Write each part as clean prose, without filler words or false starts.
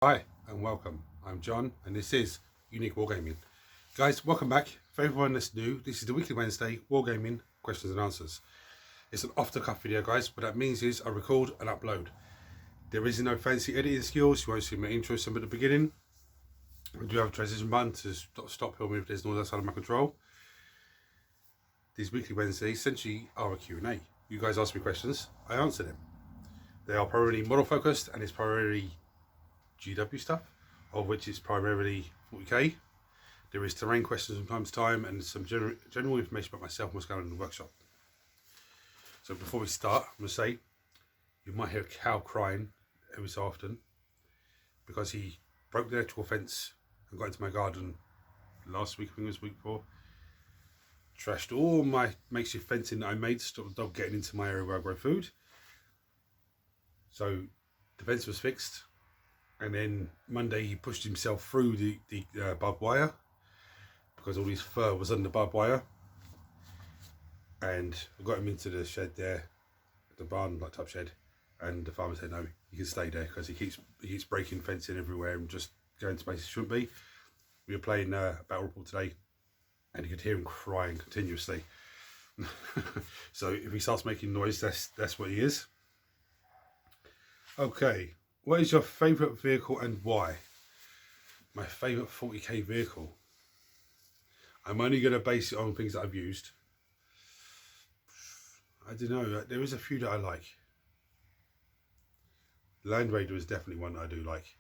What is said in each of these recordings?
Hi and welcome. I'm John and this is Unique Wargaming. Guys, welcome back. For everyone that's new, this is the weekly Wednesday Wargaming questions and answers. It's an off the cuff video, guys. What that means is I record and upload. There is no fancy editing skills. You won't see my intro some at the beginning. I do have a transition button to stop filming if there's noise outside of my control. These weekly Wednesdays essentially are a Q&A. You guys ask me questions, I answer them. They are primarily model focused and it's primarily GW stuff, of which is primarily 40k. There is terrain questions from time to time and some general information about myself and what's going on in the workshop. So before we start, I'm going to say you might hear a cow crying every so often because he broke the electrical fence and got into my garden last week, I think it was the week before. Trashed all my makeshift fencing that I made to stop the dog getting into my area where I grow food. So the fence was fixed. And then Monday he pushed himself through the barbed wire because all his fur was under the barbed wire. And I got him into the shed there, the barn, like top shed. And the farmer said no, he can stay there because he keeps breaking fencing everywhere and just going to places he shouldn't be. We were playing Battle Report today, and you could hear him crying continuously. So if he starts making noise, that's what he is. Okay. What is your favourite vehicle and why? My favourite 40k vehicle. I'm only going to base it on things that I've used. I don't know. There is a few that I like. Land Raider is definitely one that I do like.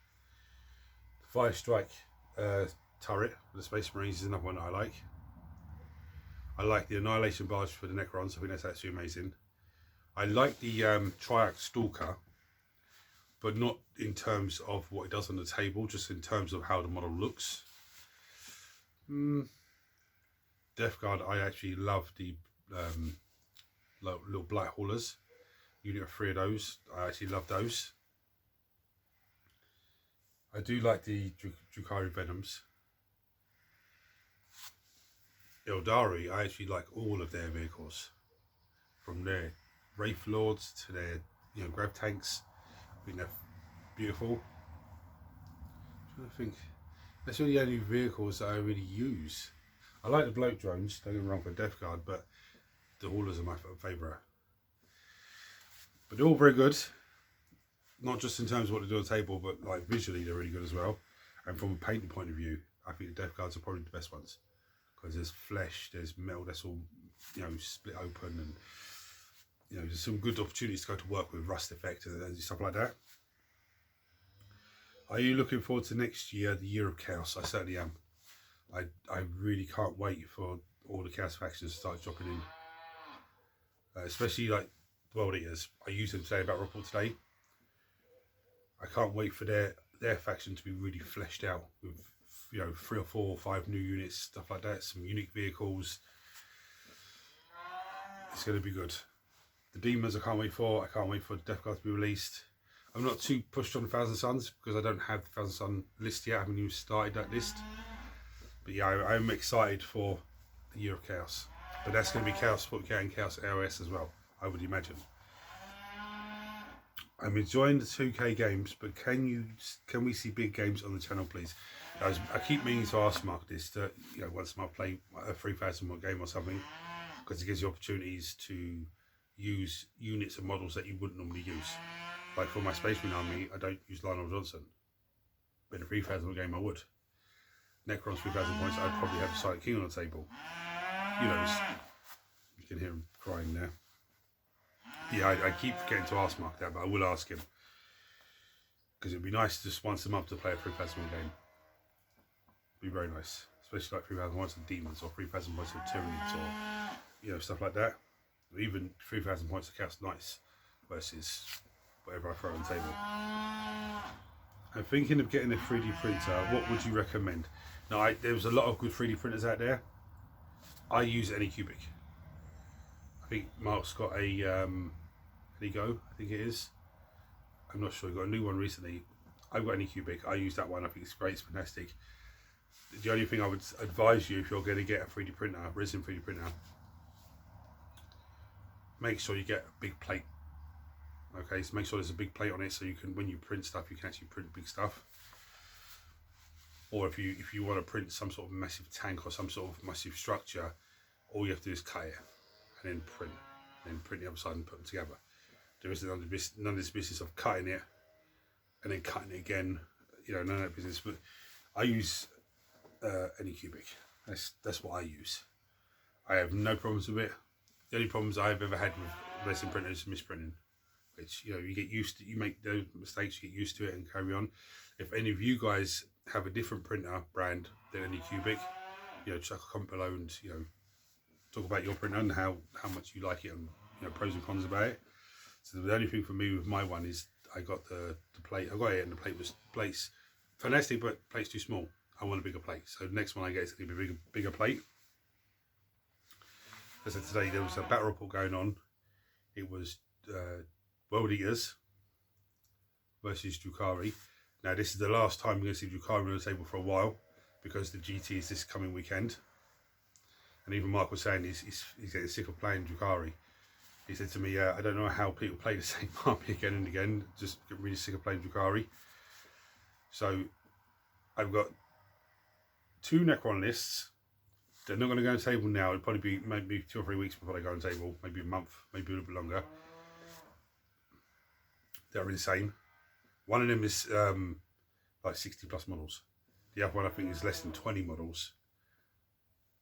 The Fire Strike turret for the Space Marines is another one that I like. I like the Annihilation Barge for the Necrons. I think that's actually amazing. I like the Triax Stalker, but not in terms of what it does on the table, just in terms of how the model looks. Death Guard, I actually love the little Blight Haulers. Unit of 3 of those. I actually love those. I do like the Drukhari Venoms. Eldari, I actually like all of their vehicles. From their Wraith Lords to their grav tanks. I think they're beautiful. I'm trying to think. That's really the only vehicles that I really use. I like the bloat drones, don't get me wrong, for Death Guard, but the haulers are my favourite. But they're all very good. Not just in terms of what they do on the table, but like visually they're really good as well. And from a painting point of view, I think the Death Guards are probably the best ones. Because there's flesh, there's metal that's all split open, and there's some good opportunities to go to work with rust effect and stuff like that. Are you looking forward to next year, the Year of Chaos? I certainly am. I really can't wait for all the Chaos factions to start dropping in. Especially like the World Eaters. I used them today, about Report today. I can't wait for their faction to be really fleshed out with 3 or 4 or 5 new units, stuff like that, some unique vehicles. It's going to be good. The Demons I can't wait for. I can't wait for Death Guard to be released. I'm not too pushed on Thousand Suns because I don't have the Thousand Sun list yet. I haven't even started that list. But yeah, I'm excited for the Year of Chaos. But that's going to be Chaos 40k and Chaos AOS as well, I would imagine. I'm enjoying the 2k games, but can we see big games on the channel, please? I keep meaning to ask Mark this, that once I play a 3000 game or something, because it gives you opportunities to use units and models that you wouldn't normally use. Like for my Space Marine army, I don't use Lionel Johnson, but in a 3000 game I would. Necron's 3000 points, I'd probably have the Silent King on the table. You can hear him crying there. Yeah, I keep forgetting to ask Mark that, but I will ask him. Because it'd be nice just once a month to play a 3000 game. It'd be very nice. Especially like 3000 points of Demons or 3000 points of Tyranids or stuff like that. Or even 3000 points of Chaos Knights versus whatever I throw on the table. I'm thinking of getting a 3D printer. What would you recommend? Now, there's a lot of good 3D printers out there. I use Anycubic. I think Mark's got a Go, I think it is. I'm not sure, he got a new one recently. I've got Anycubic, I use that one, I think it's great, it's fantastic. The only thing I would advise you if you're going to get a 3D printer, a resin 3D printer, make sure you get a big plate. Okay, so make sure there's a big plate on it so you can, when you print stuff, you can actually print big stuff. Or if you want to print some sort of massive tank or some sort of massive structure, all you have to do is cut it and then print the other side and put them together. There isn't none of this business of cutting it and then cutting it again. You know, none of that business. But I use Anycubic. That's what I use. I have no problems with it. The only problems I've ever had with resin printers is misprinting, which, you know, you get used to. You make those mistakes, you get used to it, and carry on. If any of you guys have a different printer brand than Anycubic, you know, chuck a comment below and, you know, talk about your printer and how much you like it and, you know, pros and cons about it. So the only thing for me with my one is I got the plate. I got it and the plate's fantastic, but plate's too small. I want a bigger plate. So the next one I get is going to be a bigger plate. As I said, today there was a battle report going on. It was World Eaters versus Drukhari. Now this is the last time we're going to see Drukhari on the table for a while, because the GT is this coming weekend. And even Mark was saying he's getting sick of playing Drukhari. He said to me, I don't know how people play the same army again and again, just get really sick of playing Drukhari. So I've got 2 Necron lists. They're not going to go on the table now. It'll probably be maybe 2 or 3 weeks before they go on the table, maybe a month, maybe a little bit longer. They're insane. One of them is like 60 plus models. The other one I think is less than 20 models.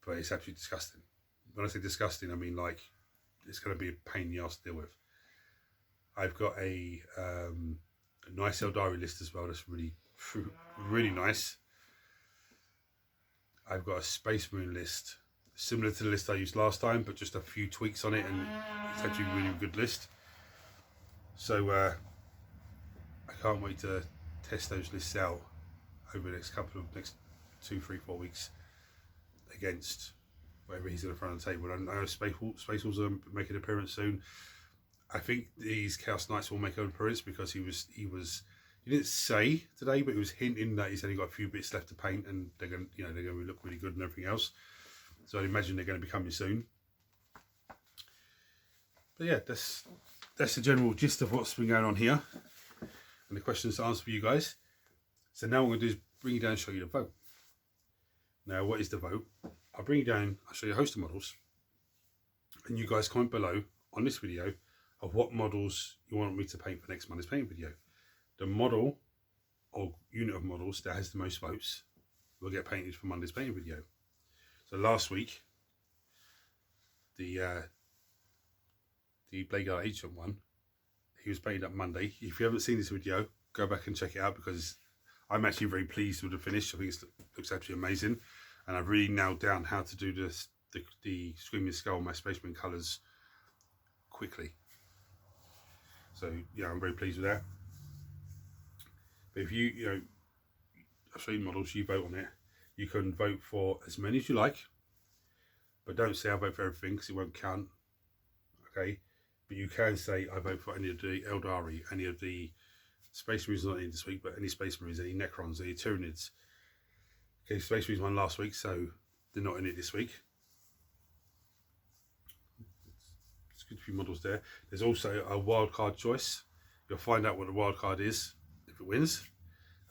But it's absolutely disgusting. When I say disgusting, I mean like it's going to be a pain in the ass to deal with. I've got a nice Eldari list as well. That's really nice. I've got a Space Marine list similar to the list I used last time, but just a few tweaks on it, and it's actually a really good list. So I can't wait to test those lists out over the next 2, 3, 4 weeks against whatever he's going to throw on the table. I know Space Wolves will make an appearance soon. I think these Chaos Knights will make an appearance because he didn't say today, but he was hinting that he's only got a few bits left to paint, and they're going to look really good and everything else. So I'd imagine they're going to be coming soon. But yeah, that's the general gist of what's been going on here, and the questions to answer for you guys. So now what I'm going to do is bring you down and show you the vote. Now, what is the vote? I'll bring you down, I'll show you a host of models, and you guys comment below on this video of what models you want me to paint for next Monday's painting video. The model or unit of models that has the most votes will get painted for Monday's painting video. So last week, the Blade Guard Ancient one, he was painted up Monday. If you haven't seen this video, go back and check it out, because I'm actually very pleased with the finish. I think it looks absolutely amazing, and I've really nailed down how to do the Screaming Skull, my Space Marine colours quickly. So yeah, I'm very pleased with that. But if you I'll show you models, you vote on it. You can vote for as many as you like, but don't say I vote for everything, because it won't count. Okay, but you can say I vote for any of the Eldari, any of the Space Marines not in this week, but any Space Marines, any Necrons, any Tyranids. Okay, Space Marines won last week, so they're not in it this week. It's a good few models there. There's also a wild card choice. You'll find out what the wild card is if it wins.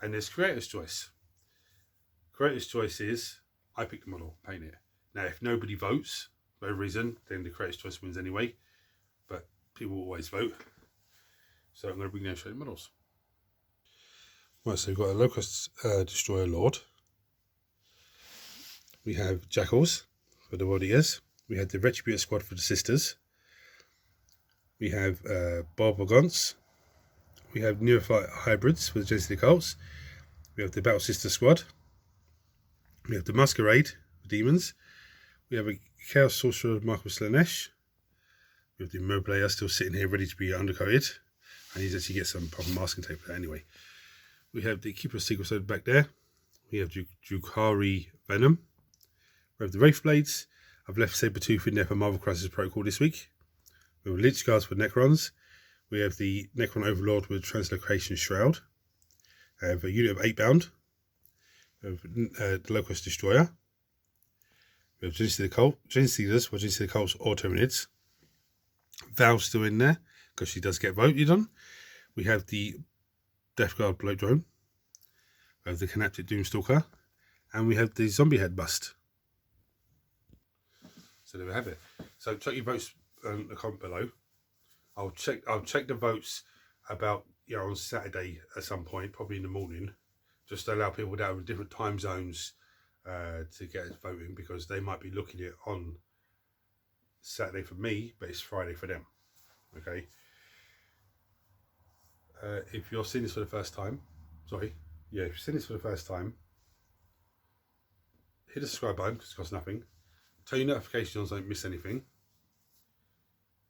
And there's Creator's Choice. Creator's Choice is I pick the model, paint it. Now, if nobody votes for whatever reason, then the Creator's Choice wins anyway. But people always vote. So I'm going to bring down and show you the models. Right, so we've got a Locust Destroyer Lord. We have Jackals for the World Eaters. We have the Retributor Squad for the Sisters. We have Barbogons. We have Neophyte Hybrids for the Genesis Cults. We have the Battle Sister Squad. We have the Masquerade for Demons. We have a Chaos Sorcerer Michael Slanesh. We have the Moblayer still sitting here ready to be undercoated. I need to actually get some proper masking tape for that anyway. We have the Keeper of Secrets back there. We have Drukhari Venom. We have the Wraith Blades. I've left Sabretooth in there for Marvel Crisis Protocol this week. We have Lich Guards for Necrons. We have the Necron Overlord with Translocation Shroud. I have a unit of 8 bound. We have the Locust Destroyer. We have Genesis of the Cult, Genesis Leaders, or Genesis of the Cults, or Tyranids. Val's still in there, because she does get voted on. We have the Death Guard Bloat Drone. We have the Canaptic Doomstalker. and we have the zombie head bust. So there we have it. So check your votes in the comment below. I'll check the votes about on Saturday at some point, probably in the morning, just to allow people down in different time zones to get voting, because they might be looking at it on Saturday for me, but it's Friday for them. Okay. If you're seeing this for the first time, if you're seeing this for the first time, hit the subscribe button because it costs nothing. Turn your notifications on so you don't miss anything.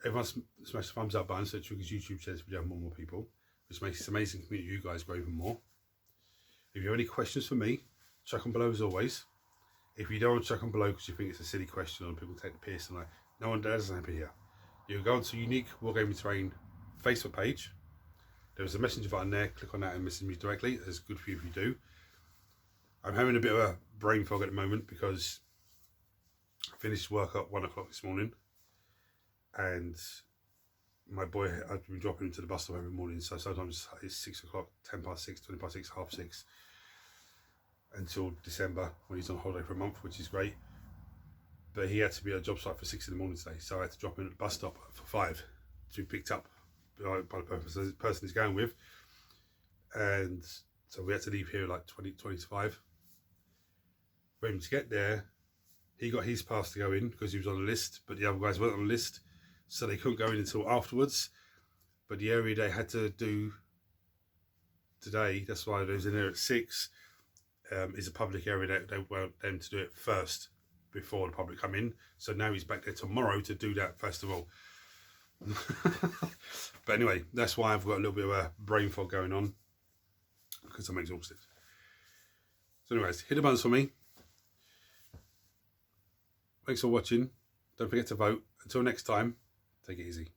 Everyone smash the thumbs up button so it triggers YouTube shares if we have more people, which makes this amazing community you guys grow even more. If you have any questions for me, chuck them below as always. If you don't want to chuck them below because you think it's a silly question or people take the piss, and no one doesn't happen here. You go onto Unique Wargaming Terrain Facebook page. There's a messenger button there. Click on that and message me directly. It's good for you if you do. I'm having a bit of a brain fog at the moment because I finished work at 1 o'clock this morning, and my boy, I've been dropping him to the bus stop every morning, so sometimes it's 6 o'clock, 10 past 6, 20 past 6, half 6, until December when he's on holiday for a month, which is great. But he had to be at a job site for 6 in the morning today, so I had to drop him at the bus stop for 5 to be picked up by the person he's going with. And so we had to leave here at like 20 to 5. For him to get there, he got his pass to go in because he was on the list, but the other guys weren't on the list, so they couldn't go in until afterwards. But the area they had to do today, that's why they was in there at 6, is a public area that they want them to do it first before the public come in. So now he's back there tomorrow to do that first of all. But anyway, that's why I've got a little bit of a brain fog going on, because I'm exhausted. So anyways, hit the buttons for me. Thanks for watching. Don't forget to vote. Until next time, take it easy.